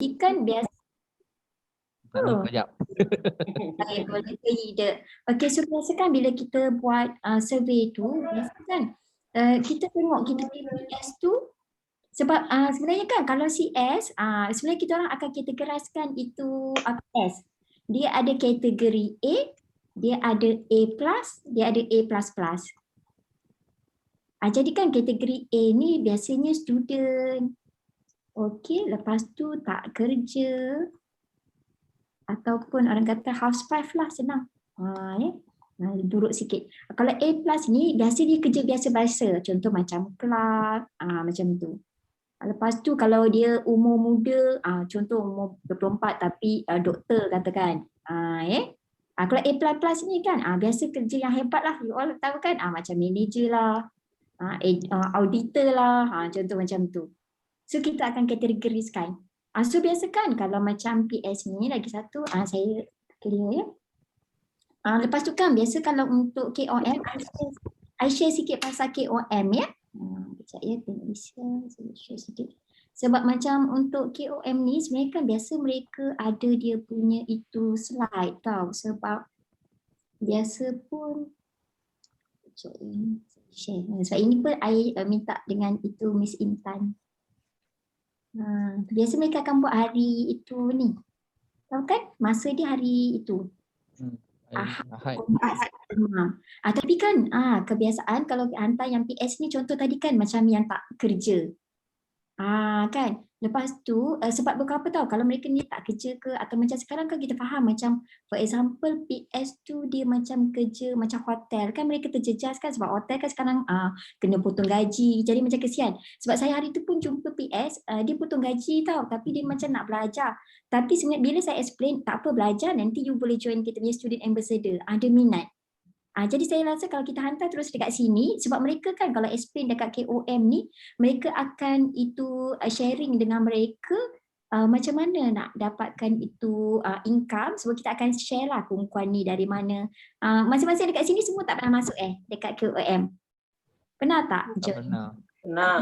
Ikan biasa. Sekejap. Saya boleh leader. Okey, so biasa kan bila kita buat survey tu, biasa kan kita tengok kita punya PS tu sebab sebenarnya kan kalau CS sebenarnya kita orang akan kategoriskan itu PS. Dia ada kategori A, dia ada A+, dia ada A++. Jadi kan kategori A ni biasanya student. Okey, lepas tu tak kerja ataupun orang kata housewife lah, senang. Buruk sikit. Kalau A+ ni biasa dia kerja biasa-biasa, contoh macam clerk, macam tu. Lepas tu kalau dia umur muda, contoh umur 24 tapi doktor katakan. Kalau A++ ni kan biasa kerja yang hebat lah, you all tahu kan, macam manager lah, auditor lah, contoh macam tu. So kita akan kategoriskan. So biasa kan kalau macam PS ni lagi satu, saya clear ya. Lepas tu kan biasa kalau untuk KOM, I share sikit pasal KOM ya. Sekejap ya, tengok saya share sikit. Sebab macam untuk KOM ni sebenarnya kan biasa mereka ada dia punya itu slide tau. Sebab biasa pun sekejap ya, share. Sebab ini pun I minta dengan itu Miss Intan. Biasa mereka akan buat hari itu ni. Tahu kan? Masa dia hari itu. Ahad. Tapi kan kebiasaan kalau hantar yang PS ni contoh tadi kan macam yang tak kerja. Kan. Lepas tu sebab berapa tahu kalau mereka ni tak kerja ke atau macam sekarang kan kita faham macam for example PS tu dia macam kerja macam hotel kan mereka terjejas kan sebab hotel kan sekarang kena potong gaji jadi macam kesian. Sebab saya hari tu pun jumpa PS dia potong gaji tau tapi dia macam nak belajar. Tapi sebenarnya bila saya explain tak apa belajar nanti you boleh join kita punya student ambassador. Ada minat. Jadi saya rasa kalau kita hantar terus dekat sini sebab mereka kan kalau explain dekat KOM ni mereka akan itu sharing dengan mereka macam mana nak dapatkan itu income sebab kita akan share lah kongkuan ni dari mana. Masing-masing dekat sini semua tak pernah masuk dekat KOM. Pernah tak? Tak pernah. Pernah.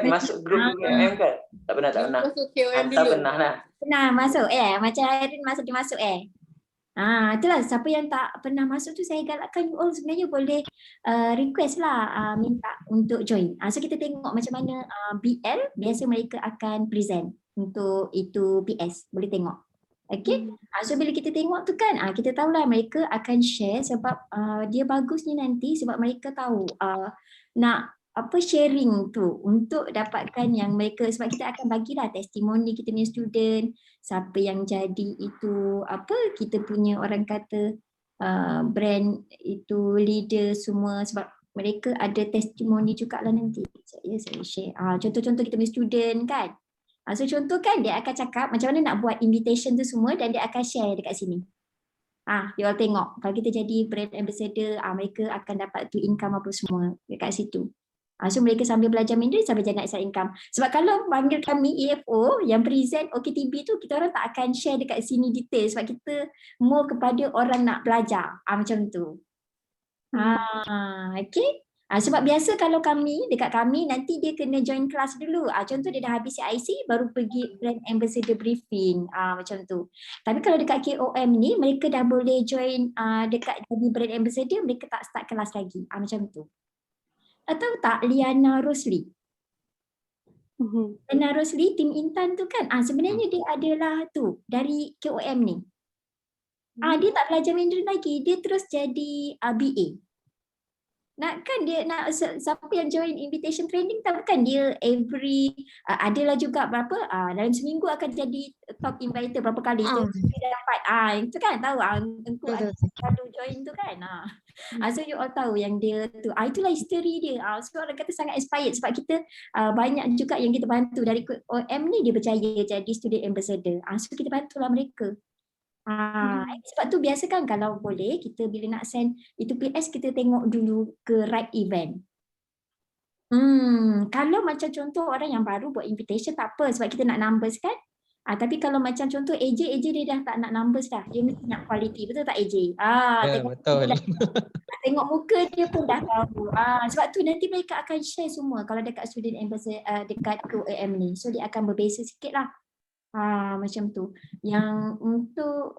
Masuk grup KOM kan? Tak pernah. Masuk KOM dulu. Tak pernah lah. Pernah masuk macam Irene masuk dia masuk itulah siapa yang tak pernah masuk tu saya galakkan you all sebenarnya boleh request lah minta untuk join. So kita tengok macam mana BL biasa mereka akan present untuk itu PS boleh tengok. Okay. So bila kita tengok tu kan kita tahulah mereka akan share sebab dia bagus ni nanti sebab mereka tahu nak sharing tu untuk dapatkan yang mereka sebab kita akan bagilah testimoni kita punya student siapa yang jadi itu kita punya orang kata brand itu leader semua sebab mereka ada testimoni jugalah nanti. Saya share contoh-contoh kita punya student kan. So contoh kan dia akan cakap macam mana nak buat invitation tu semua dan dia akan share dekat sini. You all tengok kalau kita jadi brand ambassador mereka akan dapat tu income apa semua dekat situ. So mereka sambil belajar Mandarin sambil generate side income. Sebab kalau panggil kami EFO yang present OKTB tu kita orang tak akan share dekat sini detail sebab kita more kepada orang nak belajar. Macam tu. Okay. Sebab biasa kalau dekat kami nanti dia kena join kelas dulu. Contoh dia dah habis CIC baru pergi brand ambassador briefing. Macam tu. Tapi kalau dekat KOM ni mereka dah boleh join dekat jadi brand ambassador mereka tak start kelas lagi. Macam tu. Atau tak Liana Rosli? Liana Rosli, tim Intan tu kan sebenarnya dia adalah tu dari KOM ni. Dia tak belajar Mandarin lagi, dia terus jadi BA. Dia nak siapa yang join invitation training tahu kan dia every adalah juga berapa dalam seminggu akan jadi top inviter berapa kali tu dia dapat itu kan tahu engkau ada selalu join tu kan so you all tahu yang dia tu itulah history dia so orang kata sangat inspired sebab kita banyak juga yang kita bantu dari OM ni dia berjaya jadi student ambassador so kita bantulah mereka. Sebab tu biasa kan kalau boleh kita bila nak send itu PS kita tengok dulu ke right event. Kalau macam contoh orang yang baru buat invitation tak apa sebab kita nak numbers kan. Tapi kalau macam contoh AJ dia dah tak nak numbers dah. Dia mesti nak quality. Betul tak AJ? Betul. Tengok muka dia pun dah tahu. Sebab tu nanti mereka akan share semua kalau dekat student ambassador dekat KOM ni. So dia akan berbeza sikit lah. Macam tu. Yang untuk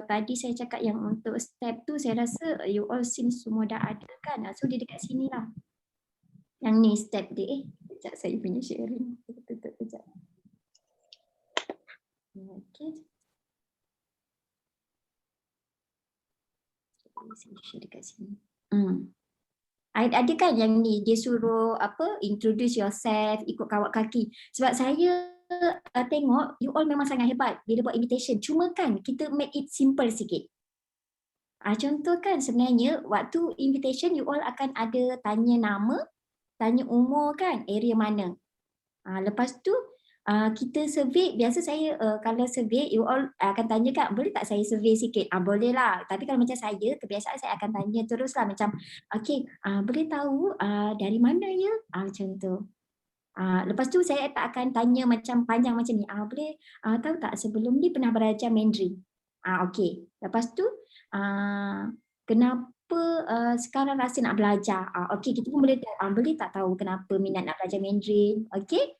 tadi saya cakap yang untuk step tu saya rasa you all since semua dah ada kan. So dia dekat sini lah. Yang ni step dia. Sekejap saya punya sharing. Tutup sekejap. Okay. Saya share dekat sini. Ada kan yang ni dia suruh introduce yourself, ikut kawat kaki. Sebab saya tengok you all memang sangat hebat bila buat invitation. Cuma kan kita make it simple sikit. Contoh kan sebenarnya waktu invitation you all akan ada tanya nama, tanya umur kan, area mana. Lepas tu kita survey, biasa saya kalau survey you all akan tanya kan, boleh tak saya survey sikit? Boleh lah. Tapi kalau macam saya, kebiasaan saya akan tanya terus lah macam boleh tahu dari mana ya? Macam tu. Lepas tu saya tak akan tanya macam panjang macam ni. Boleh tahu tak sebelum ni pernah belajar Mandarin? Okey. Lepas tu kenapa sekarang rasa nak belajar? Okey, kita pun boleh boleh tak tahu kenapa minat nak belajar Mandarin? Okey.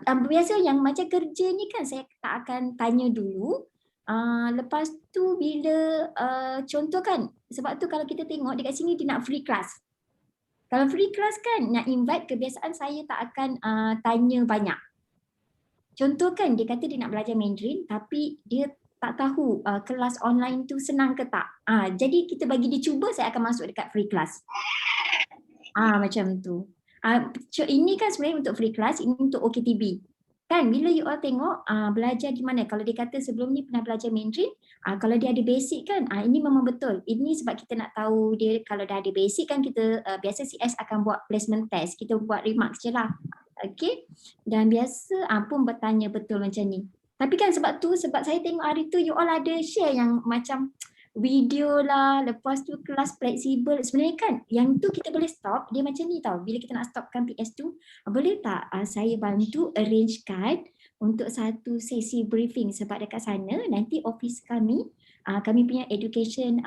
Biasa yang macam kerja ni kan saya tak akan tanya dulu. Lepas tu bila contoh kan, sebab tu kalau kita tengok dekat sini dia nak free class. Kalau free class kan nak invite, kebiasaan saya tak akan tanya banyak. Contoh kan dia kata dia nak belajar Mandarin tapi dia tak tahu kelas online tu senang ke tak. Jadi kita bagi dia cuba, saya akan masuk dekat free class. Macam tu. Ini kan sebenarnya untuk free class, ini untuk OKTB. Kan bila you all tengok belajar di mana, kalau dia kata sebelum ni pernah belajar Mandarin, kalau dia ada basic kan, ini memang betul. Ini sebab kita nak tahu dia kalau dah ada basic kan, kita biasa CS akan buat placement test, kita buat remarks je lah. Okay, dan biasa pun bertanya betul macam ni. Tapi kan sebab saya tengok hari tu you all ada share yang macam video lah, lepas tu kelas fleksibel. Sebenarnya kan yang tu kita boleh stop, dia macam ni tau. Bila kita nak stopkan PS tu, boleh tak saya bantu arrangekan untuk satu sesi briefing, sebab dekat sana nanti office kami punya education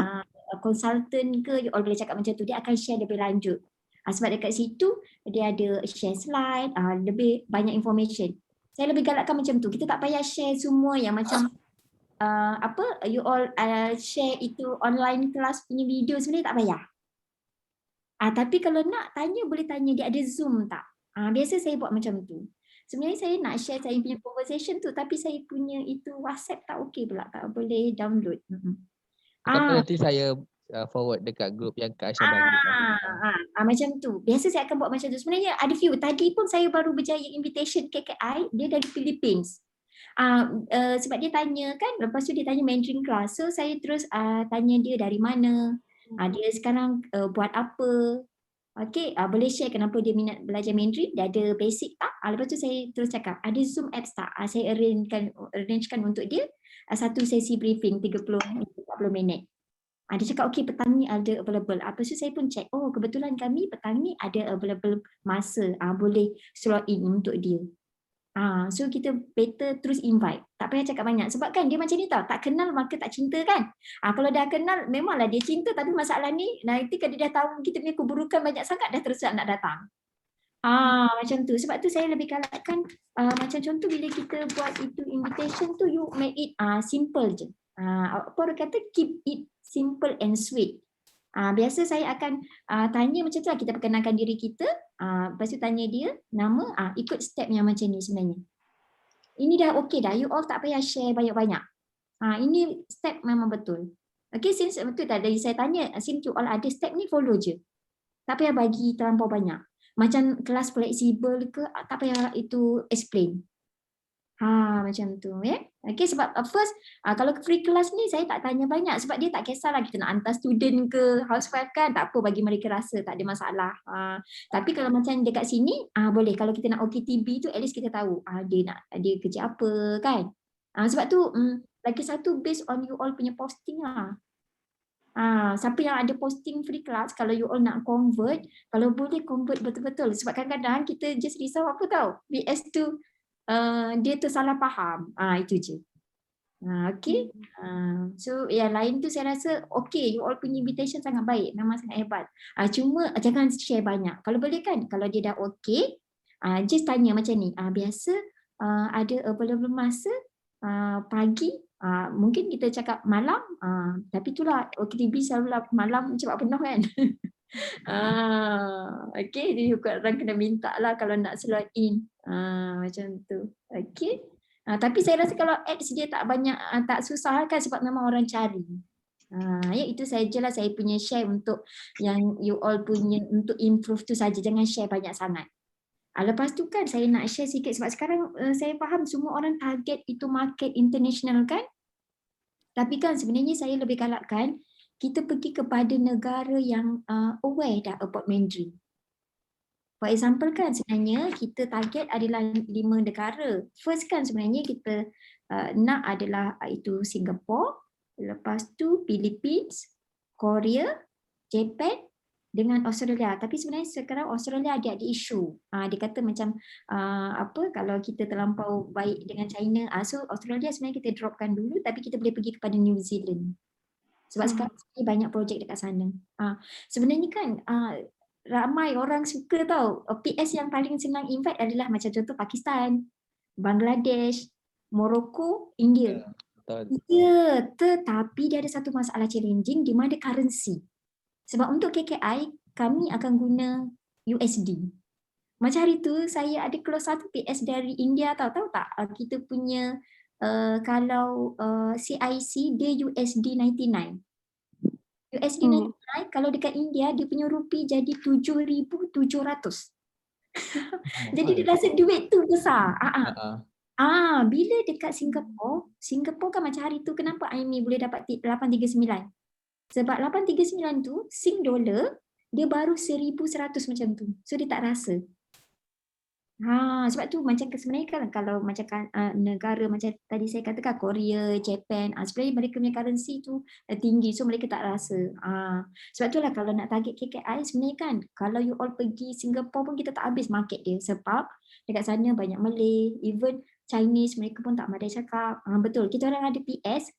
consultant ke, you all boleh cakap macam tu, dia akan share lebih lanjut. Sebab dekat situ dia ada share slide, lebih banyak information. Saya lebih galakkan macam tu. Kita tak payah share semua yang macam you all share itu online kelas punya video, sebenarnya tak payah. Tapi kalau nak tanya, boleh tanya dia ada Zoom tak? Biasa saya buat macam tu. Sebenarnya saya nak share saya punya conversation tu, tapi saya punya itu WhatsApp tak okey pula, tak boleh download. Nanti saya forward dekat grup yang Kak Aisyah bagi. Macam tu. Biasa saya akan buat macam tu. Sebenarnya ada few. Tadi pun saya baru berjaya invitation KKI, dia dari Philippines. Sebab dia tanya kan, lepas tu dia tanya Mandarin class. So saya terus tanya dia dari mana, dia sekarang buat apa. Okay, boleh share kenapa dia minat belajar Mandarin, dia ada basic tak? Lepas tu saya terus cakap, ada Zoom apps tak? Saya arrangekan untuk dia satu sesi briefing 30-40 minit. Dia cakap okey, petang ni ada available. Lepas tu saya pun check, kebetulan kami petang ni ada available masa, boleh slot in untuk dia. So kita better terus invite. Tak payah cakap banyak. Sebab kan dia macam ni tau, tak kenal maka tak cinta kan. Kalau dah kenal memanglah dia cinta, tapi masalah ni nanti kalau dia dah tahu kita punya keburukan banyak sangat, dah terus nak datang. Macam tu. Sebab tu saya lebih galakkan macam contoh bila kita buat itu invitation tu, you make it simple je. Apa orang kata, keep it simple and sweet. Biasa saya akan tanya macam tu lah, kita perkenalkan diri kita, lepas tu tanya dia nama, ikut step yang macam ni sebenarnya. Ini dah okey dah, you all tak payah share banyak-banyak. Ini step memang betul. Okay, since betul tadi saya tanya, since you all ada step ni, follow je. Tak payah bagi terlampau banyak. Macam kelas fleksibel ke, tak payah itu explain. Macam tu ya. Okay, sebab first kalau free class ni saya tak tanya banyak, sebab dia tak kisahlah kita nak hantar student ke housewife kan, tak apa, bagi mereka rasa tak ada masalah. Tapi kalau macam dekat sini boleh, kalau kita nak OKTB tu at least kita tahu dia kerja apa kan. Sebab tu lagi satu based on you all punya posting lah. Siapa yang ada posting free class, kalau you all nak convert, kalau boleh convert betul-betul, sebab kadang-kadang kita just risau apa tahu, BS tu dia tersalah faham. Itu je. Okay. So yang lain tu saya rasa okay, you all punya invitation sangat baik, memang sangat hebat. Cuma jangan share banyak. Kalau boleh kan, kalau dia dah okay, just tanya macam ni, biasa ada available masa pagi, mungkin kita cakap malam, tapi itulah OKTB selalu malam cepat penuh kan. Okay, dia orang kena minta lah kalau nak slot in. Macam tu. Okay. Tapi saya rasa kalau ads dia tak banyak, tak susah kan sebab memang orang cari. Ya itu sajalah saya punya share untuk yang you all punya untuk improve tu saja. Jangan share banyak sangat. Lepas tu kan saya nak share sikit sebab sekarang saya faham semua orang target itu market international kan. Tapi kan sebenarnya saya lebih galakkan kita pergi kepada negara yang aware dah about Mandarin. For example kan sebenarnya kita target adalah 5 negara. First kan sebenarnya kita nak adalah itu Singapore, lepas tu Philippines, Korea, Japan dengan Australia. Tapi sebenarnya sekarang Australia ada isu. Dia kata macam kalau kita terlampau baik dengan China, so Australia sebenarnya kita dropkan dulu tapi kita boleh pergi kepada New Zealand. Sebab sekarang banyak projek dekat sana. Sebenarnya kan ramai orang suka tahu PS yang paling senang invite adalah macam contoh Pakistan, Bangladesh, Morocco, India. Ya, tetapi dia ada satu masalah challenging di mana currency. Sebab untuk KKI kami akan guna USD. Macam hari tu saya ada close satu PS dari India tahu tak? Kita punya kalau CIC dia USD 99. USD 99 kalau dekat India dia punya rupi jadi 7,700. Jadi dia rasa duit tu besar. Bila dekat Singapore kan macam hari tu kenapa Aimi boleh dapat 839? Sebab 839 tu Sing dollar dia baru 1,100 macam tu. So dia tak rasa. Sebab tu macam sebenarnya kan kalau macam negara macam tadi saya katakan Korea, Japan, sebenarnya mereka punya currency tu tinggi so mereka tak rasa. Sebab itulah kalau nak target KKI sebenarnya kan kalau you all pergi Singapore pun kita tak habis market dia sebab dekat sana banyak Malay, even Chinese mereka pun tak pandai cakap. Betul, kita orang ada PS.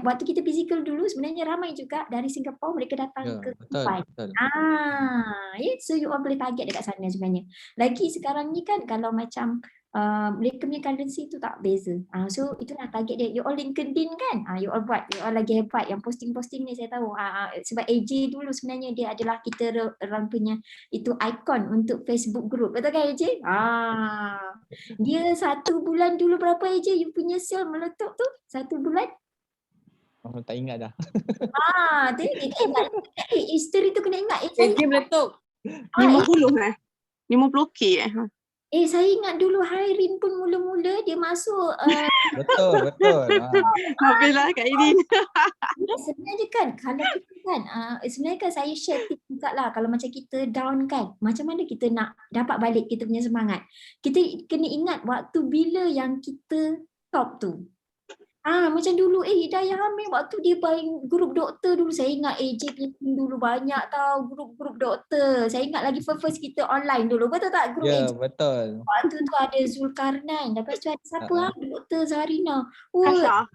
Waktu kita physical dulu sebenarnya ramai juga dari Singapore mereka datang ke Dubai. So you all boleh target dekat sana sebenarnya. Lagi sekarang ni kan kalau macam mereka punya currency tu tak beza. So itulah target dia. You all LinkedIn kan? You all buat. You all lagi hebat yang posting-posting ni saya tahu. Sebab AJ dulu sebenarnya dia adalah kita orang punya itu ikon untuk Facebook group. Betul kan AJ? Dia 1 bulan dulu berapa AJ you punya sale meletup tu? 1 bulan? Tak ingat dah. Dia tak ingat. History tu kena ingat. Dia meletup 50k saya ingat dulu Hairin pun mula-mula dia masuk. Betul. Alhamdulillah Kak Irin. Sebenarnya kan kalau kita kan sebenarnya kan saya share tip juga lah kalau macam kita down kan macam mana kita nak dapat balik kita punya semangat. Kita kena ingat waktu bila yang kita top tu. Macam dulu Hidayah Hamid waktu dia main grup doktor dulu saya ingat AJ dulu banyak tahu grup doktor. Saya ingat lagi first kita online dulu. Betul tak grup AJ? Betul. Waktu tu ada Zulkarnain. Lepas tu ada siapa Doktor Zarina. Zarina.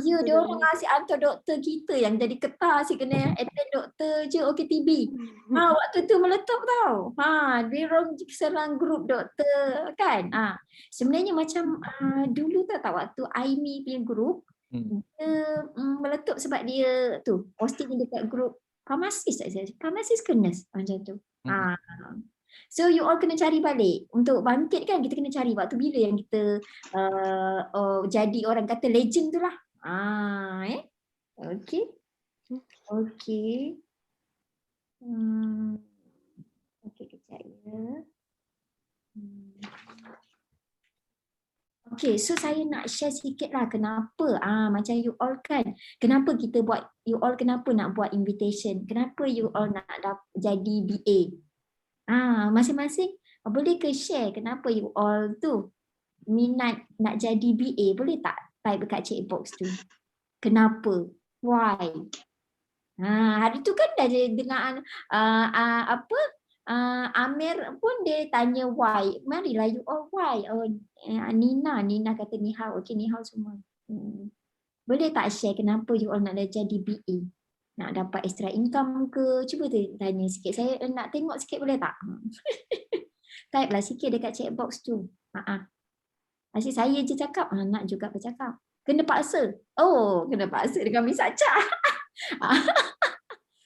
Ya, dia orang asyik hantar doktor kita yang jadi ketar asyik kena attend doktor je OKTB. Waktu tu meletup tau. Dia orang serang grup doktor kan. Sebenarnya macam dulu tak waktu Aimi punya grup dia meletup sebab dia tu posting dekat grup pharmacist pharmacist ke nurse macam tu. So you all kena cari balik untuk bangkit kan kita kena cari waktu bila yang kita jadi orang kata legend tu lah. Okay. Okay, kejap ya. Okay, so saya nak share sikit lah kenapa macam you all kan, kenapa kita buat, you all kenapa nak buat invitation, kenapa you all nak jadi BA. Masing-masing boleh ke share kenapa you all tu minat nak jadi BA, boleh tak type dekat chat box tu. Kenapa? Why? Hari tu kan dah dengar Amir pun dia tanya why. Marilah you all why. Nina kata ni hao. Okey ni hao semua. Boleh tak share kenapa you all nak jadi BA? Nak dapat extra income ke? Cuba tanya sikit. Saya nak tengok sikit boleh tak? Type lah sikit dekat chat box tu. Asyik saya je cakap, nak juga bercakap. Kena paksa. Oh, kena paksa dengan Miss Acha.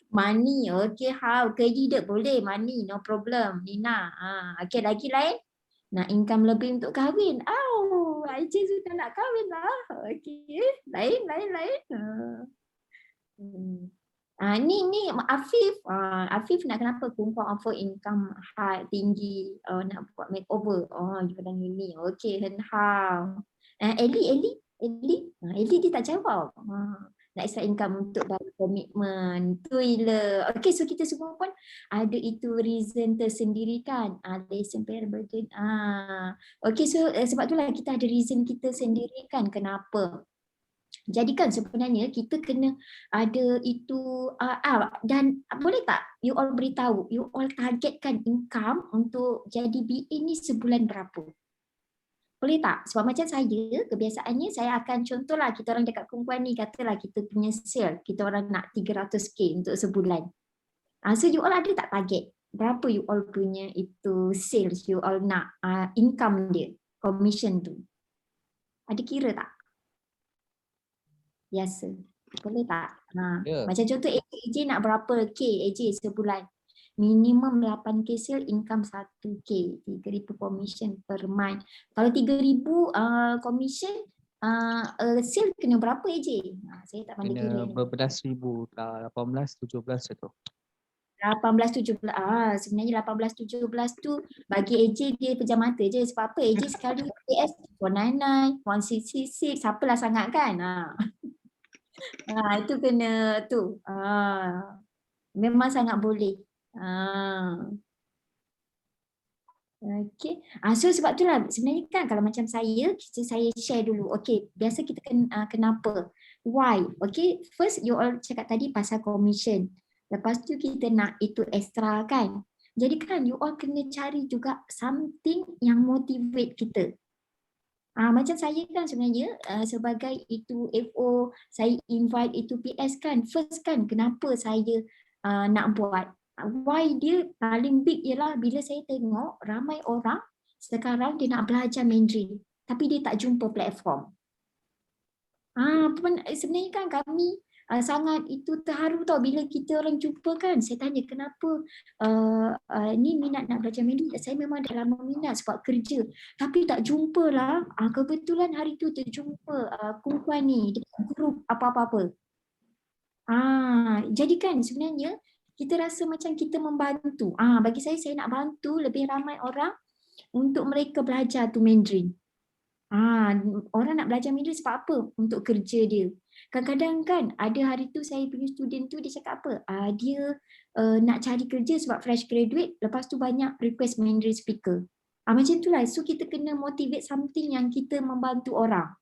Money, okay, how? Kerja boleh, money, no problem. Nina, okay, lagi lain? Nak income lebih untuk kahwin. Encik sudah nak kahwin lah. Okay, lain. Ni Afif. Afif nak kenapa perempuan offer income high, tinggi, nak buat makeover. You bilang ni. Okay, how? Ellie dia tak jawab. Nak extra income untuk bagi komitmen. Tu lah. Okay, so kita semua pun ada itu reason tersendiri kan. Lesson parent burden. Okay, so sebab itulah kita ada reason kita sendiri kan kenapa. Jadi kan sebenarnya kita kena ada itu dan boleh tak you all beritahu, you all targetkan income untuk jadi BA ni sebulan berapa? Boleh tak? Sebab macam saya, kebiasaannya saya akan contohlah kita orang dekat kumpulan ni, katalah kita punya sale, kita orang nak 300k untuk sebulan. So you all ada tak target? Berapa you all punya itu sales you all nak income dia, commission tu? Ada kira tak? Biasa. Boleh tak? Macam contoh AJ nak berapa K AJ sebulan? Minimum 8k sale, income 1k, 3,000 commission per month. Kalau 3,000 commission, sale kena berapa AJ? Saya tak pandai kira. Kena berbelas ribu, 18, 17 tu. 18, 17. Sebenarnya 18, 17 tu bagi AJ dia pejam mata je. Sebab apa? AJ sekali PS 499, 1666, siapalah sangat kan? Itu kena tu. Memang sangat boleh. Okay. So sebab itulah sebenarnya kan kalau macam saya share dulu. Okay, biasa kita kenapa? Why? Okay, first you all cakap tadi pasal commission. Lepas tu kita nak itu extra kan. Jadi kan you all kena cari juga something yang motivate kita. Macam saya kan sebenarnya sebagai itu FO, saya invite itu PS kan. First kan kenapa saya nak buat. Why dia paling big ialah bila saya tengok ramai orang sekarang dia nak belajar Mandarin tapi dia tak jumpa platform. Sebenarnya kan kami sangat itu terharu tau bila kita orang jumpa kan. Saya tanya kenapa ni minat nak belajar Mandarin. Saya memang dah lama minat sebab kerja. Tapi tak jumpa lah. Kebetulan hari tu terjumpa kumpulan ni dekat grup apa-apa. Jadi kan sebenarnya kita rasa macam kita membantu. Bagi saya nak bantu lebih ramai orang untuk mereka belajar tu Mandarin. Orang nak belajar Mandarin sebab apa? Untuk kerja dia. Kadang-kadang kan ada hari tu saya punya student tu dia cakap apa? Dia nak cari kerja sebab fresh graduate, lepas tu banyak request Mandarin speaker. Macam itulah. So kita kena motivate something yang kita membantu orang.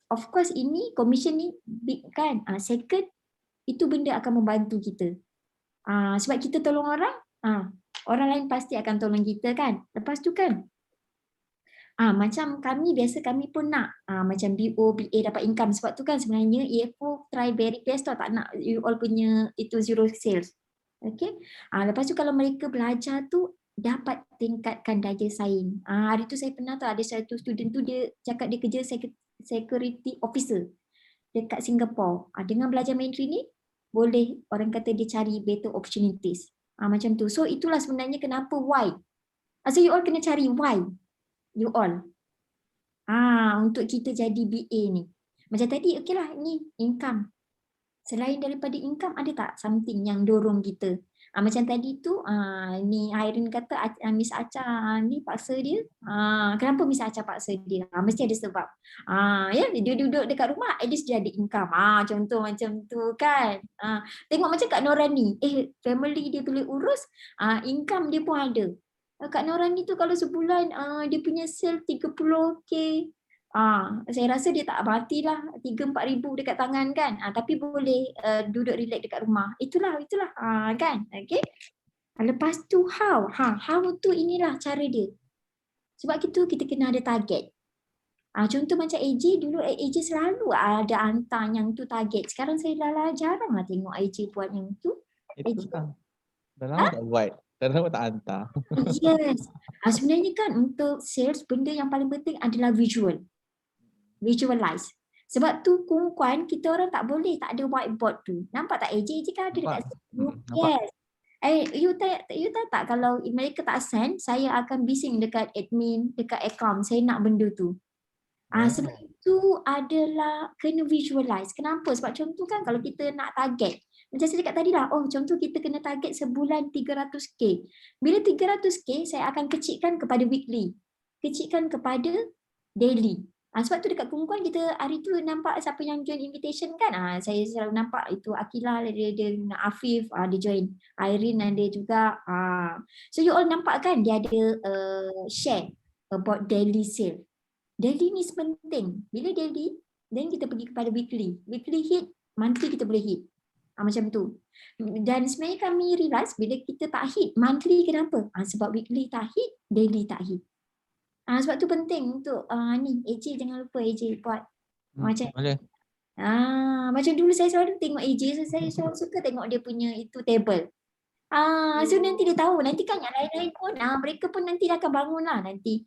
Of course ini commission ni big kan. Second, itu benda akan membantu kita. Sebab kita tolong orang, orang lain pasti akan tolong kita kan. Lepas tu kan, macam kami pun nak macam BO, BA dapat income. Sebab tu kan sebenarnya EFO try very best tau, tak nak you all punya itu zero sales. Okay. Lepas tu kalau mereka belajar tu dapat tingkatkan daya saing. Hari tu saya pernah tahu ada satu student tu dia cakap dia kerja security officer dekat Singapore. Dengan belajar Mandarin ni boleh orang kata dia cari better opportunities. Macam tu. So itulah sebenarnya kenapa why. So you all kena cari why. You all. Untuk kita jadi BA ni. Macam tadi okeylah ni income. Selain daripada income ada tak something yang dorong kita? Macam tadi tu ni Irene kata Miss Acha ni paksa dia. Kenapa Miss Acha paksa dia? Mesti ada sebab. Dia duduk dekat rumah at least dia ada income. Contoh macam tu kan. Tengok macam Kak Norani. Family dia boleh urus, income dia pun ada. Kak Norani tu kalau sebulan dia punya sale 30k. Saya rasa dia tak matilah 3-4 ribu dekat tangan kan. Tapi boleh duduk relax dekat rumah. Itulah kan. Okay. Lepas tu how? How tu inilah cara dia. Sebab itu kita kena ada target. Contoh macam AJ dulu, AJ selalu ada hantar yang tu target. Sekarang saya dah jarang lah tengok AJ buat yang tu. Itu kan. Dah lama tak buat. Kenapa tak hantar? Yes. Sebenarnya kan untuk sales benda yang paling penting adalah visualize. Sebab tu kungkuan kita orang tak boleh tak ada whiteboard tu. Nampak tak AJ kan ada dekat Nampak? situ. Yes. You tahu tak kalau mereka tak send, saya akan bising dekat admin, dekat account. Saya nak benda tu. Sebab itu adalah kena visualize. Kenapa? Sebab contoh kan kalau kita nak target. Macam saya cakap tadi lah, contoh kita kena target sebulan 300k. Bila 300k, saya akan kecilkan kepada weekly. Kecilkan kepada daily. Sebab tu dekat kungkuan kita hari tu nampak siapa yang join invitation kan. Saya selalu nampak itu Akilah, dia Afif, dia join. Irene ada juga. So you all nampak kan dia ada share about daily sale. Daily ni penting. Bila daily, then kita pergi kepada weekly. Weekly hit, monthly kita boleh hit. Macam tu. Dan sebenarnya kami realize bila kita tak hit, monthly kenapa? Sebab weekly tak hit, daily tak hit. Sebab tu penting untuk ni AJ jangan lupa AJ buat macam Boleh. macam dulu saya selalu tengok AJ, so saya selalu suka tengok dia punya itu table. So nanti dia tahu, nanti kan yang lain-lain pun mereka pun nanti akan bangun lah nanti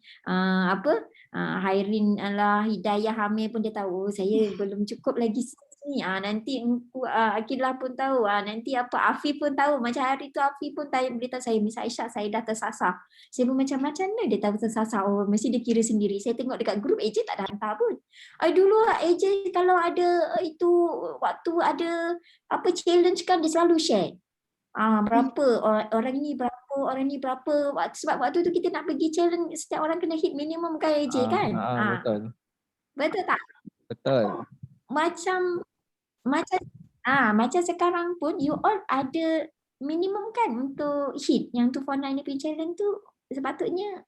Hairin lah, Hidayah, Hamil pun dia tahu saya belum cukup lagi ni. Nanti Akilah pun tahu, nanti Afif pun tahu. Macam hari tu Afif pun beritahu saya, Miss Aisyah saya dah tersasar. Saya pun macam-macam lah dia tahu tersasar. Mesti dia kira sendiri. Saya tengok dekat grup AJ tak ada hantar pun. Dulu AJ kalau ada itu waktu ada challenge kan dia selalu share. Berapa orang ni berapa sebab waktu tu kita nak pergi challenge setiap orang kena hit minimum kan AJ kan. Betul tak? Betul. Macam sekarang pun you all ada minimum kan untuk hit yang 249 punya challenge tu. Sepatutnya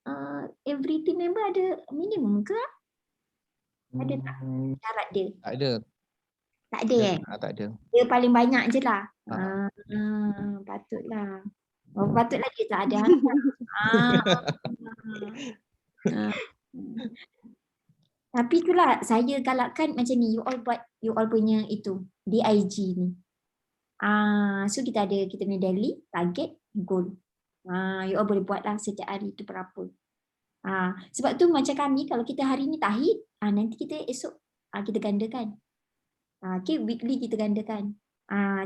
every team member ada minimum ke? Ada tak syarat dia? Tak ada. Tak ada Tak ada. Dia paling banyak je lah. Patutlah. Patutlah dia tak ada. Tapi itulah saya galakkan macam ni, you all buat you all punya itu DIG ni. So kita punya daily target goal. You all boleh buat lah setiap hari tu berapa. Sebab tu macam kami kalau kita hari ni tak hit, nanti kita esok kita gandakan. Weekly kita gandakan.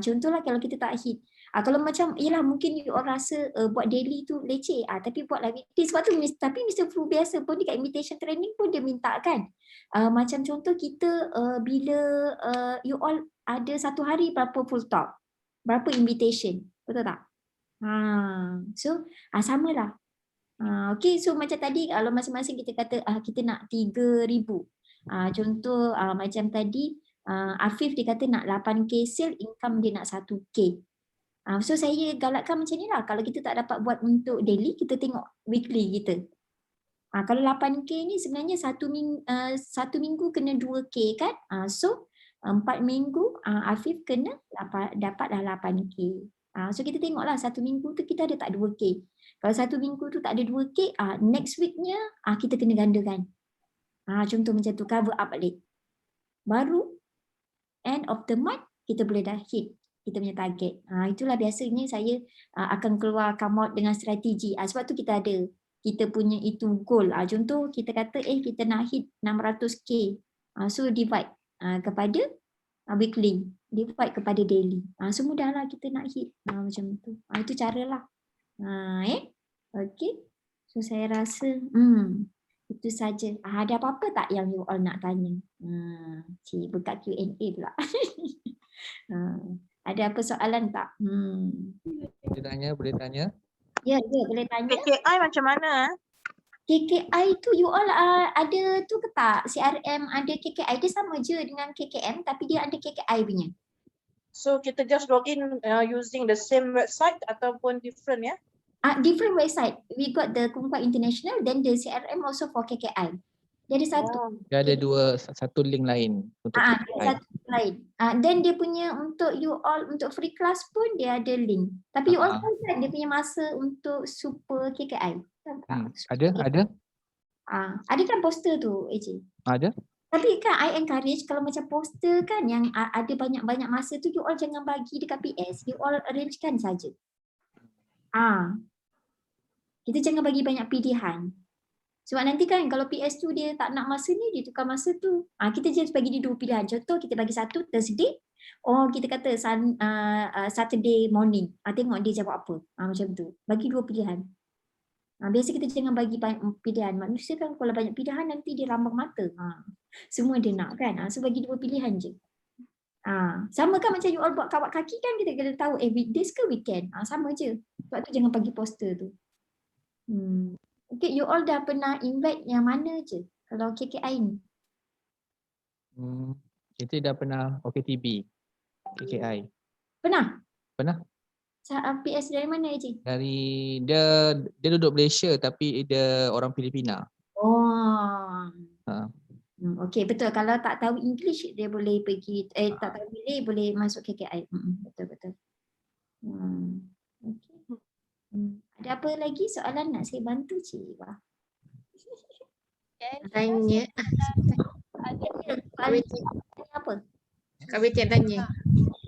Contohlah kalau kita tak hit. Kalau macam yelah mungkin you all rasa buat daily tu leceh, tapi buatlah weekly. Sebab tu tapi Mr. Flu biasa pun dekat invitation training pun dia minta kan. Macam contoh kita bila you all ada satu hari berapa full talk, berapa invitation, betul tak? So samalah. Okay, so macam tadi kalau masing-masing kita kata kita nak 3,000. Contoh macam tadi Afif dia kata nak 8k sale, income dia nak 1k. So saya galakkan macam ni lah. Kalau kita tak dapat buat untuk daily, kita tengok weekly kita. Kalau 8k ni sebenarnya satu minggu kena 2k kan. So 4 minggu Afif kena dapatlah 8k. So kita tengoklah satu minggu tu kita ada tak 2k. Kalau satu minggu tu tak ada 2k, next weeknya kita kena gandakan. Contoh macam tu, cover up balik. Baru end of the month kita boleh dah hit kita punya target. Itulah biasanya saya akan keluar come out dengan strategi. Sebab tu kita ada kita punya itu goal. Contoh kita kata kita nak hit 600k. So divide kepada weekly, divide kepada daily. So mudahlah kita nak hit macam tu. Itu caralah. Okay. So saya rasa itu saja. Ada apa-apa tak yang you all nak tanya? Cik buka Q&A pula. Ada apa soalan tak? Boleh tanya? Ya, boleh tanya. KKI macam mana? KKI tu you all ada tu ke tak? CRM ada KKI, dia sama je dengan KKM tapi dia ada KKI punya. So kita just login using the same website ataupun different ya? Different website. We got the Kungkuan International, then the CRM also for KKI. Dia ada satu. Dia ada satu link lain untuk KKI. Satu lain. Then dia punya untuk you all untuk free class pun dia ada link. Tapi you all tahu kan dia punya masa untuk super KKI. Ada. Ada kan poster tu AJ? Ada. Tapi kan I encourage kalau macam poster kan yang ada banyak-banyak masa tu you all jangan bagi dekat PS. You all arrangekan saja. Kita jangan bagi banyak pilihan. Sebab nanti kan kalau PS tu dia tak nak masa ni, dia tukar masa tu. Kita just bagi dia 2 pilihan. Contoh kita bagi satu Thursday, kita kata Saturday morning. Tengok dia jawab apa. Macam tu. Bagi 2 pilihan. Biasa kita jangan bagi banyak pilihan. Manusia kan kalau banyak pilihan nanti dia lambang mata. Semua dia nak kan. So bagi 2 pilihan je. Sama kan macam you all buat kawat kaki kan, kita kena tahu weekdays ke weekend. Sama je. Sebab tu jangan bagi poster tu. Okay, you all dah pernah invite yang mana je kalau KKI ni? Kita dah pernah OKTB, KKI. Pernah? Pernah. PS dari mana je? Dari dia duduk Malaysia tapi dia orang Filipina. Okay, betul. Kalau tak tahu English dia boleh pergi, tak tahu Malay boleh masuk KKI. Betul. Okay. Ada apa lagi soalan nak saya bantu Cik Wah? Tanya. Apa? Kak Betty tanya.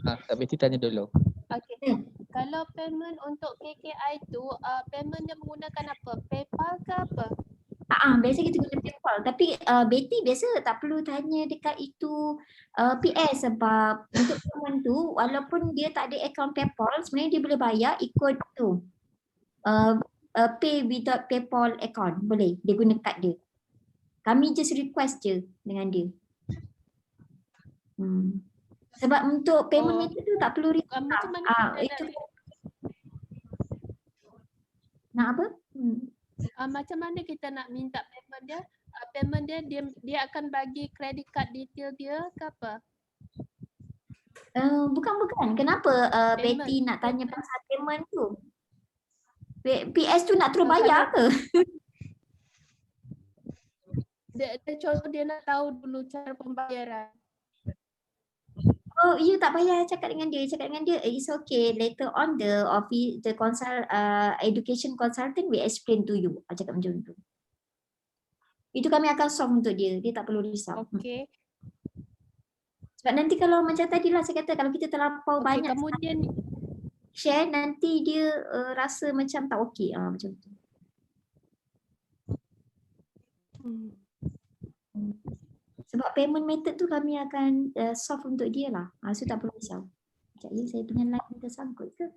Kak Betty tanya dulu. Okay. Kalau payment untuk KKI tu, payment dia menggunakan apa? PayPal ke apa? Biasa kita guna PayPal. Tapi Betty biasa tak perlu tanya dekat itu PS sebab untuk payment tu walaupun dia tak ada akaun PayPal, sebenarnya dia boleh bayar ikut tu. Pay without PayPal account. Boleh. Dia guna kad dia. Kami just request je dengan dia. Sebab untuk payment method tu tak perlu request. Macam mana Itu nak apa? Macam mana kita nak minta payment dia? Payment dia akan bagi credit card detail dia ke apa? Bukan. Kenapa Betty nak tanya pasal payment tu? PS tu nak terus bayar ke? Dia contoh dia nak tahu dulu cara pembayaran. You tak payah cakap dengan dia. It's okay. Later on the education consultant will explain to you. Cakap macam tu. Itu kami akan solve untuk dia. Dia tak perlu risau. Okay. Sebab nanti kalau macam tadi lah saya kata, kalau kita terlampau banyak kemudian share, nanti dia rasa macam tak okey. Macam tu. Sebab payment method tu kami akan solve untuk dia lah. So tak perlu risau. Sekejap ya, saya punya line tersangkut ke?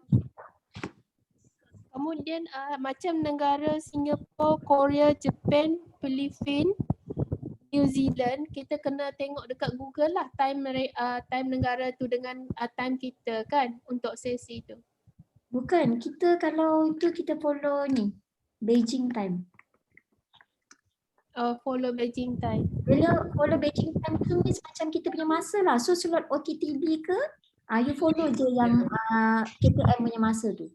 Kemudian macam negara Singapore, Korea, Japan, Filipina, New Zealand, kita kena tengok dekat Google lah time negara tu dengan time kita kan untuk sesi tu. Bukan, kita kalau itu kita follow ni Beijing time. Follow Beijing time. Bila follow Beijing time tu means macam kita punya masa lah. So slot OKTB ke, you follow je yang KPM punya masa tu.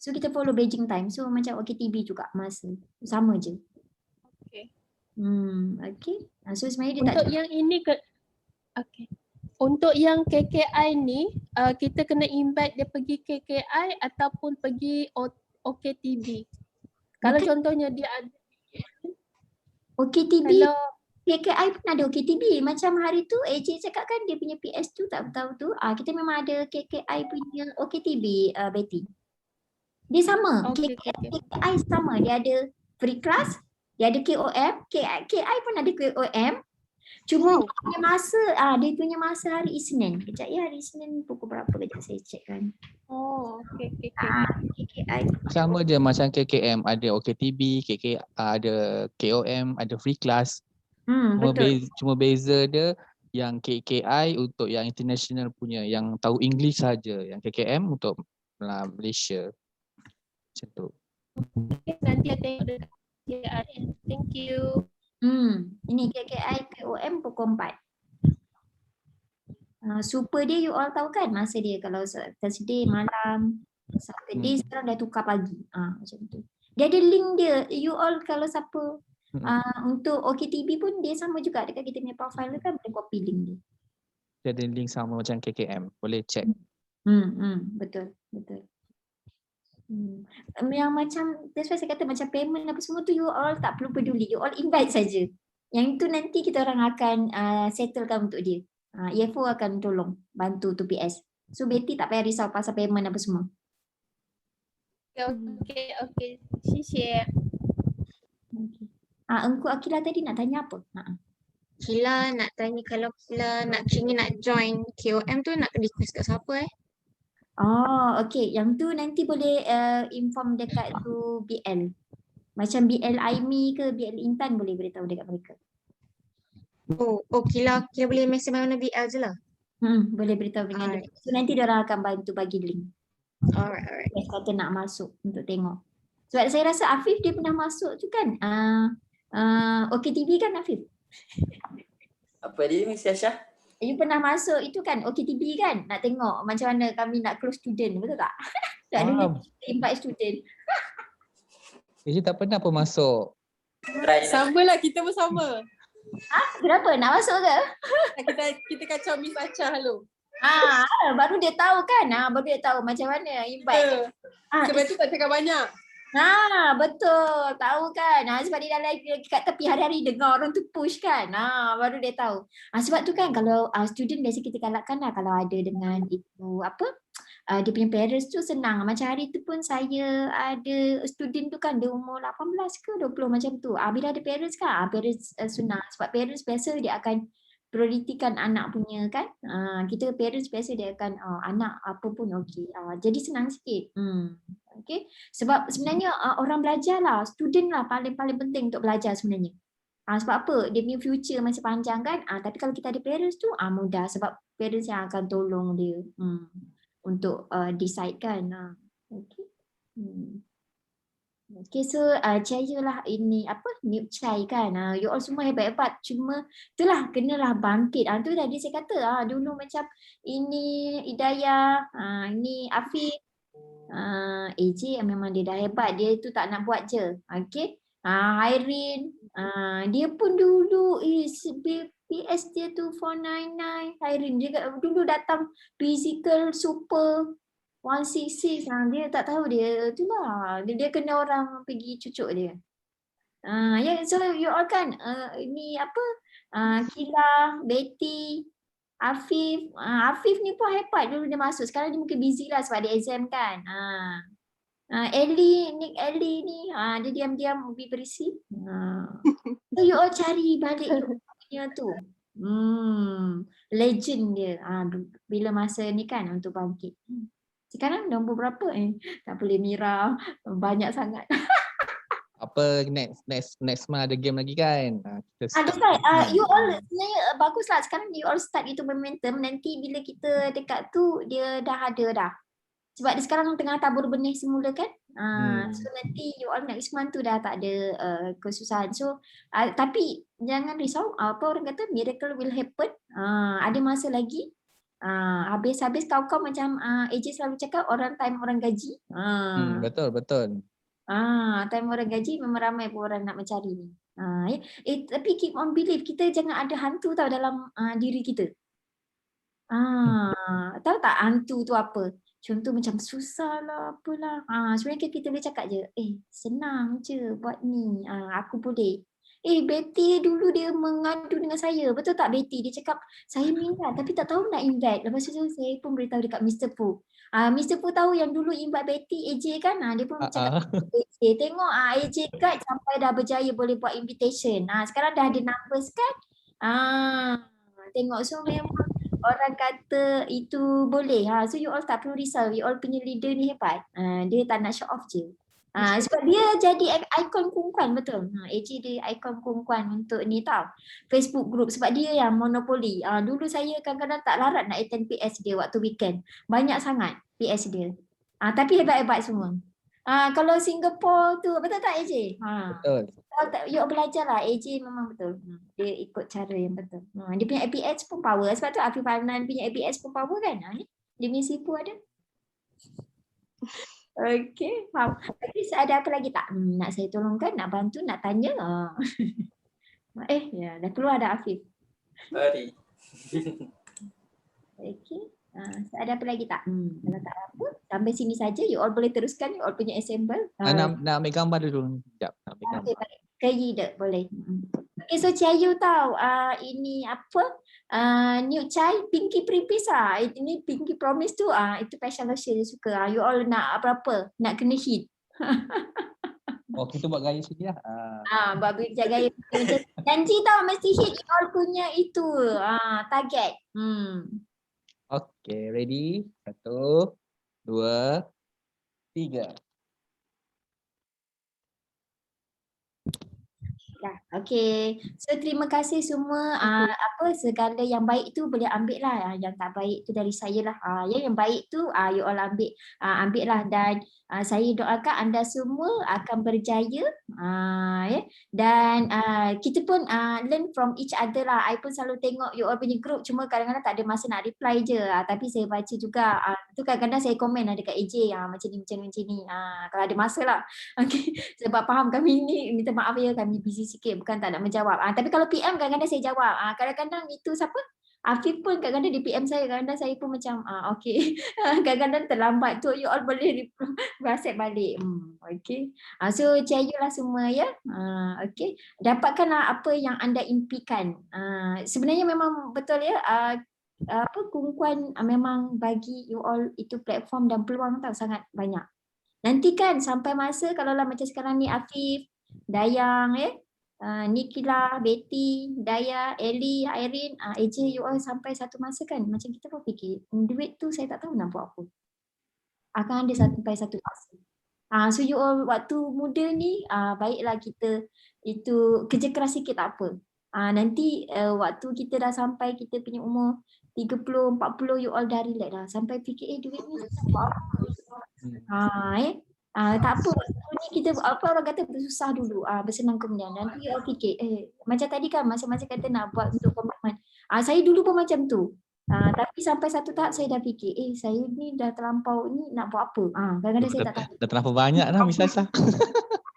So kita follow Beijing time. So macam OKTB juga masa. Sama je. Okay. Okay. So sebenarnya dia untuk yang ini okay. Untuk yang KKI ni, kita kena invite dia pergi KKI ataupun pergi OKTB. Kalau contohnya dia ada OKTB, kalau KKI pun ada OKTB. Macam hari tu AJ cakap kan dia punya PS tu tak tahu tu. Kita memang ada KKI punya OKTB, Betty. Dia sama. KKI sama. Dia ada free class, dia ada KOM. KI pun ada KOM. Cuma dia punya masa hari Isnin. Kejap ya, hari Isnin pukul berapa? Kejap saya check kan. KKI. Sama je macam KKM, ada OKTB, ada KOM, ada free class. Cuma beza dia yang KKI untuk yang international punya, yang tahu English saja. Yang KKM untuk Malaysia. Macam tu. Nanti saya tengok dekat KKI. Thank you. Ini KKI KOM pukul 4. Super dia you all tahu kan masa dia, kalau Thursday malam, Saturday sekarang dah tukar pagi. Macam tu. Dia ada link dia. You all kalau siapa untuk OKTB pun dia sama juga dekat kita punya profile kan, boleh copy link dia. Dia ada link sama macam KKM. Boleh check. Betul. Yang macam, that's why saya kata macam payment apa semua tu you all tak perlu peduli. You all invite saja. Yang itu nanti kita orang akan settlekan untuk dia. EFO akan tolong bantu tu PS. So Betty tak payah risau pasal payment apa semua. Okay. 谢谢。 Okay. Engku Akila tadi nak tanya apa? Kila nak tanya kalau Kila nak join KOM tu nak request kat siapa Oh, okay. Yang tu nanti boleh inform dekat tu BL. Macam BL Aimi ke BL Intan boleh beritahu dekat mereka. Oh, Kila boleh mesej mana BL je lah. Boleh beritahu dengan dia. Alright. So nanti diorang akan bantu bagi link. Alright. Yes, kata nak masuk untuk tengok. Sebab saya rasa Afif dia pernah masuk tu kan. OKTV kan Afif? Apa dia Miss Yasha? You pernah masuk itu kan OKTV kan? Nak tengok macam mana kami nak close student, betul tak? Tak ada invite student. AJ tak pernah pun masuk. Right. Sama lah, kita pun sama. Kenapa? Nak masuk ke? Kita kacau Miss Acha halo. Baru dia tahu kan? Baru dia tahu macam mana invite. Sebab tu tak cakap banyak. Betul. Tahu kan? Sebab dia dah lagi kat tepi hari-hari dengar orang tu push kan? Baru dia tahu. Sebab tu kan kalau student biasa kita galakkan lah kalau ada dengan itu dia punya parents tu senang. Macam hari tu pun saya ada student tu kan dia umur 18 ke 20 macam tu. Bila ada parents kan? Parents senang. Sebab parents biasa dia akan prioritikan anak punya kan. Kita parents biasa dia akan anak apa pun okey. Jadi senang sikit. Okay. Sebab sebenarnya orang belajar lah, student lah paling penting untuk belajar sebenarnya. Sebab apa? Dia punya future masih panjang kan. Tapi kalau kita ada parents tu mudah sebab parents yang akan tolong dia untuk decide kan. Okay. Okay, so cayalah ini Nip Chai kan. You all semua hebat-hebat. Cuma itulah kenalah bangkit. Tu tadi saya kata dulu macam ini Hidayah, ini Afif, AJ memang dia dah hebat. Dia tu tak nak buat je. Okay. Irene, dia pun dulu PS dia tu 499. Irene dia dulu datang physical super 166. Dia tak tahu dia itulah. Dia kena orang pergi cucuk dia. So you all kan ini Kila, Betty, Afif. Afif ni pun hebat dulu dia masuk. Sekarang dia mungkin busy lah sebab dia exam kan. Ellie ni dia diam-diam ubi berisi. So you all cari balik dia tu. Legend dia. Bila masa ni kan untuk bangkit. Sekarang nombor berapa? Tak boleh Mira. Banyak sangat. Apa next month ada game lagi kan? Ada kan? You all sebenarnya baguslah sekarang you all start itu momentum. Nanti bila kita dekat tu dia dah ada dah. Sebab dia sekarang tengah tabur benih semula kan. So nanti you all next month tu dah tak ada kesusahan. So tapi jangan risau. Apa orang kata miracle will happen. Ada masa lagi. Habis-habis kau macam AJ selalu cakap orang time orang gaji. Betul. Time orang gaji memang ramai pun orang nak mencari ni. Tapi keep on believe, kita jangan ada hantu tau dalam diri kita. Tahu tak hantu tu apa? Contoh macam susah lah apalah. Sebenarnya kita boleh cakap je, senang je buat ni. Aku boleh. Betty dulu dia mengadu dengan saya. Betul tak Betty? Dia cakap, saya minat tapi tak tahu nak invite. Lepas tu saya pun beritahu dekat Mr. Pooh. Mr. Pooh tahu yang dulu invite Betty, AJ kan. Dia pun cakap, AJ tengok AJ kan sampai dah berjaya boleh buat invitation. Sekarang dah ada numbers kan. Tengok so memang orang kata itu boleh. So you all tak perlu risau. You all punya leader ni hebat. Dia tak nak show off je. Sebab dia jadi ikon kungkuan betul. AJ dia ikon kungkuan untuk ni tau. Facebook group sebab dia yang monopoli. Dulu saya kadang-kadang tak larat nak attend PS dia waktu weekend. Banyak sangat PS dia. Tapi hebat-hebat semua. Kalau Singapore tu betul tak AJ? Betul. You belajar lah AJ memang betul. Dia ikut cara yang betul. Dia punya APS pun power. Sebab tu Afif Alnan punya APS pun power kan. Dia punya sipu ada. Okay, faham. Tapi ada apa lagi tak? Nak saya tolongkan, nak bantu, nak tanya? Ya, dah keluar dah Afif. Mari. Okay. Ada apa lagi tak? Kalau tak apa, sampai sini saja. You all boleh teruskan, you all punya assemble. Nak ambil gambar dulu. Sekejap, nak ambil gambar. Okay, baik. Kayi tak boleh. Okay, so Ciayu tahu ini apa? Nude Chai, Pinky Pripis Ini Pinky Promise tu itu Passion Lotion dia suka. You all nak apa-apa? Nak kena hit. Oh, kita buat gaya sini lah. Buat bijak gaya. Janji tau mesti hit you all punya itu target. Okay, ready? 1, 2, 3. Okay. So terima kasih semua. Segala yang baik tu boleh ambil lah. Yang tak baik tu dari saya lah. Yang baik tu you all ambil lah. Dan saya doakan anda semua akan berjaya. Dan kita pun learn from each other lah. I pun selalu tengok you all punya group. Cuma kadang-kadang tak ada masa nak reply je. Tapi saya baca juga. Tu kadang-kadang saya komen lah dekat AJ. Macam ni. Kalau ada masa lah. Okay. Sebab faham kami ni. Minta maaf ya, kami busy sikit, bukan tak nak menjawab. Tapi kalau PM kadang-kadang saya jawab. Kadang-kadang itu siapa? Afif pun kadang-kadang di PM saya, kadang-kadang saya pun macam okay. Kadang-kadang terlambat tu you all boleh WhatsApp balik. Okay. So Ciayu lah semua ya. Okay. Dapatkanlah apa yang anda impikan. Sebenarnya memang betul ya. Kungkuan memang bagi you all itu platform dan peluang tahu sangat banyak. Nanti kan sampai masa kalau lah macam sekarang ni Afif, Dayang Nikila, Betty, Daya, Ellie, Irene, AJ, you all sampai satu masa kan macam kita pun fikir duit tu saya tak tahu nak buat apa. Akan ada sampai satu masa. So you all waktu muda ni baiklah kita itu kerja keras sikit tak apa. Nanti waktu kita dah sampai kita punya umur 30, 40 you all dah relax dah. Sampai fikir duit ni buat apa. Tak apa, ni kita orang kata bersusah dulu, bersenang kemudian. Nanti you all fikir, macam tadi kan masa-masa kata nak buat untuk komitmen. Saya dulu pun macam tu. Tapi sampai satu tahap saya dah fikir, saya ni dah terlampau ni nak buat apa. Kadang-kadang saya tak tahu. Dah terlalu banyak dah Miss Aisyah.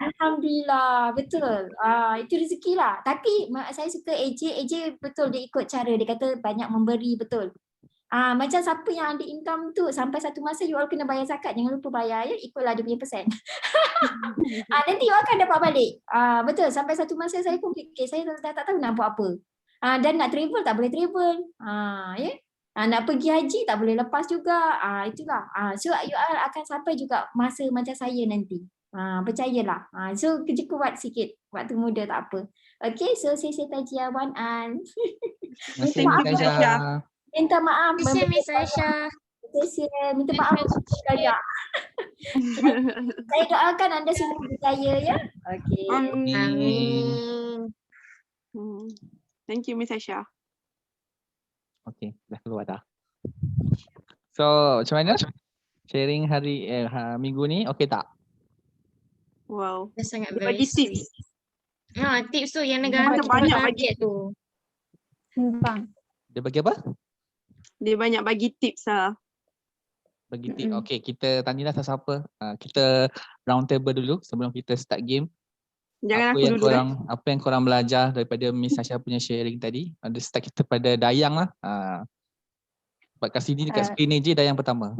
Alhamdulillah, betul. Itu rezeki lah. Tapi saya suka AJ betul dia ikut cara. Dia kata banyak memberi, betul. Macam siapa yang ada income tu sampai satu masa you all kena bayar zakat, jangan lupa bayar ya, ikutlah dia punya persen. Nanti you all akan dapat balik. Betul, sampai satu masa saya pun fikir saya dah tak tahu nak buat apa. Dan nak travel tak boleh travel. Nak pergi haji tak boleh lepas juga. Itulah. So you all akan sampai juga masa macam saya nanti. Percayalah. So kerja kuat sikit waktu muda tak apa. Okay, so saya Tajia Wan An. Minta maaf. Terima kasih Miss Aisyah. Minta maaf banyak. Saya doakan anda semua berjaya ya. Okay. Amin. Thank you Miss Aisyah. Okay, dah keluar dah. So macam mana? Sharing hari minggu ni okay tak? Wow. Dah sangat Dia very bagi sweet. tips. Tips tu yang negara kita banyak target tu. Dia bagi apa? Dia banyak bagi tips lah. Bagi tip. Okay, kita tanyalah siapa. Kita round table dulu sebelum kita start game. Jangan aku dulu Apa yang korang belajar daripada Miss Aisyah punya sharing tadi? Ada start kita pada Dayang lah. Sebab kat sini dekat screen AJ Dayang pertama.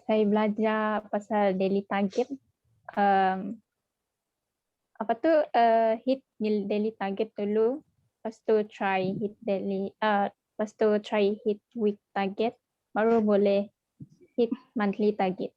Saya belajar pasal daily target. Hit daily target dulu. Lepas tu try hit daily. Lepas tu try hit week target. Baru boleh hit monthly target.